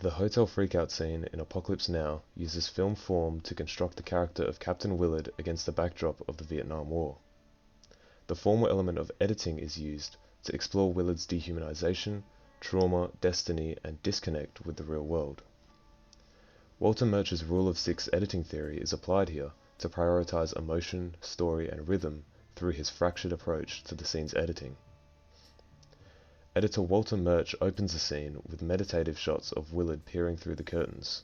The hotel freakout scene in Apocalypse Now uses film form to construct the character of Captain Willard against the backdrop of the Vietnam War. The formal element of editing is used to explore Willard's dehumanization, trauma, destiny, and disconnect with the real world. Walter Murch's Rule of Six editing theory is applied here to prioritize emotion, story, and rhythm through his fractured approach to the scene's editing. Editor Walter Murch opens the scene with meditative shots of Willard peering through the curtains.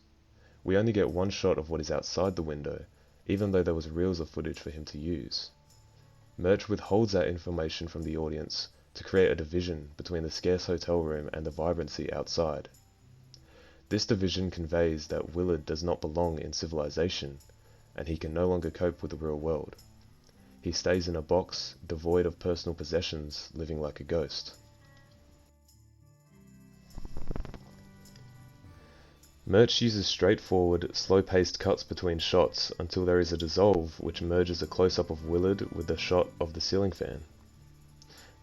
We only get one shot of what is outside the window, even though there was reels of footage for him to use. Murch withholds that information from the audience to create a division between the scarce hotel room and the vibrancy outside. This division conveys that Willard does not belong in civilization, and he can no longer cope with the real world. He stays in a box, devoid of personal possessions, living like a ghost. Murch uses straightforward, slow-paced cuts between shots until there is a dissolve which merges a close-up of Willard with a shot of the ceiling fan.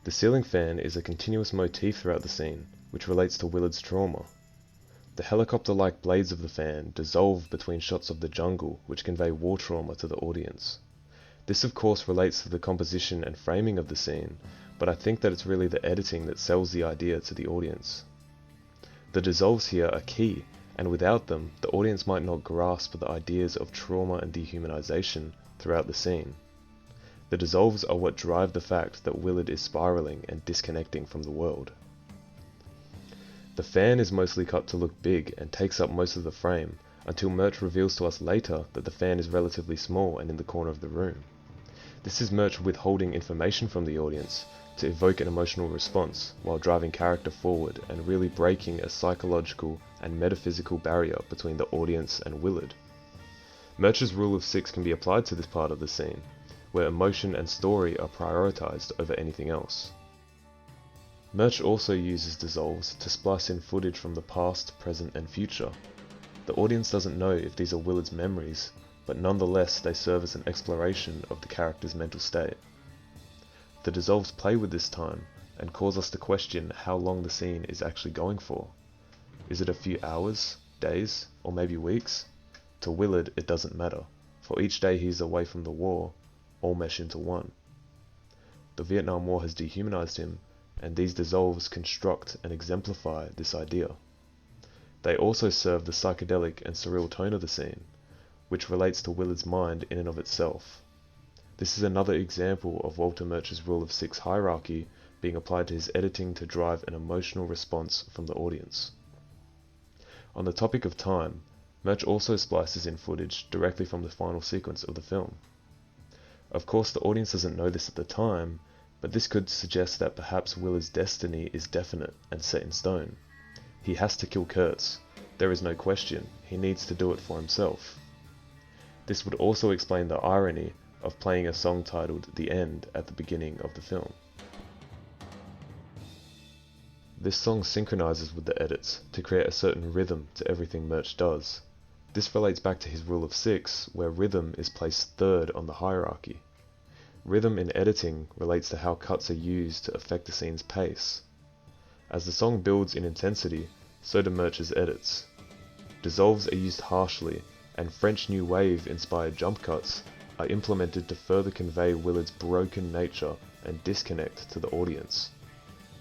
The ceiling fan is a continuous motif throughout the scene, which relates to Willard's trauma. The helicopter-like blades of the fan dissolve between shots of the jungle, which convey war trauma to the audience. This of course relates to the composition and framing of the scene, but I think that it's really the editing that sells the idea to the audience. The dissolves here are key, and without them, the audience might not grasp the ideas of trauma and dehumanization throughout the scene. The dissolves are what drive the fact that Willard is spiraling and disconnecting from the world. The fan is mostly cut to look big and takes up most of the frame, until Murch reveals to us later that the fan is relatively small and in the corner of the room. This is Murch withholding information from the audience to evoke an emotional response while driving character forward and really breaking a psychological and metaphysical barrier between the audience and Willard. Murch's Rule of Six can be applied to this part of the scene, where emotion and story are prioritized over anything else. Murch also uses dissolves to splice in footage from the past, present, and future. The audience doesn't know if these are Willard's memories, but nonetheless they serve as an exploration of the character's mental state. The dissolves play with this time and cause us to question how long the scene is actually going for. Is it a few hours, days, or maybe weeks? To Willard, it doesn't matter. For each day he is away from the war, all mesh into one. The Vietnam War has dehumanized him, and these dissolves construct and exemplify this idea. They also serve the psychedelic and surreal tone of the scene, which relates to Willard's mind in and of itself. This is another example of Walter Murch's Rule of Six hierarchy being applied to his editing to drive an emotional response from the audience. On the topic of time, Murch also splices in footage directly from the final sequence of the film. Of course, the audience doesn't know this at the time, but this could suggest that perhaps Willard's destiny is definite and set in stone. He has to kill Kurtz. There is no question. He needs to do it for himself. This would also explain the irony of playing a song titled The End at the beginning of the film. This song synchronizes with the edits to create a certain rhythm to everything Murch does. This relates back to his Rule of Six, where rhythm is placed third on the hierarchy. Rhythm in editing relates to how cuts are used to affect the scene's pace. As the song builds in intensity, so do Murch's edits. Dissolves are used harshly, and French New Wave inspired jump cuts are implemented to further convey Willard's broken nature and disconnect to the audience.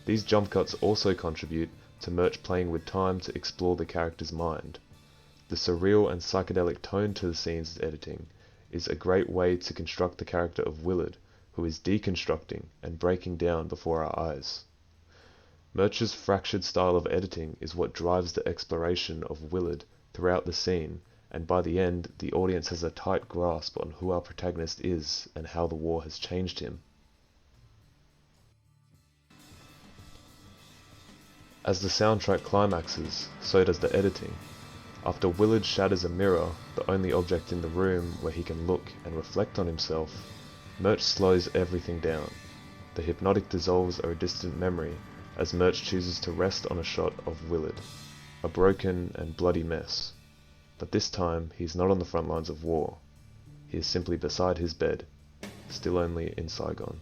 These jump cuts also contribute to Murch playing with time to explore the character's mind. The surreal and psychedelic tone to the scene's editing is a great way to construct the character of Willard, who is deconstructing and breaking down before our eyes. Murch's fractured style of editing is what drives the exploration of Willard throughout the scene, and by the end, the audience has a tight grasp on who our protagonist is and how the war has changed him. As the soundtrack climaxes, so does the editing. After Willard shatters a mirror, the only object in the room where he can look and reflect on himself, Murch slows everything down. The hypnotic dissolves are a distant memory, as Murch chooses to rest on a shot of Willard, a broken and bloody mess. But this time, he is not on the front lines of war. He is simply beside his bed, still only in Saigon.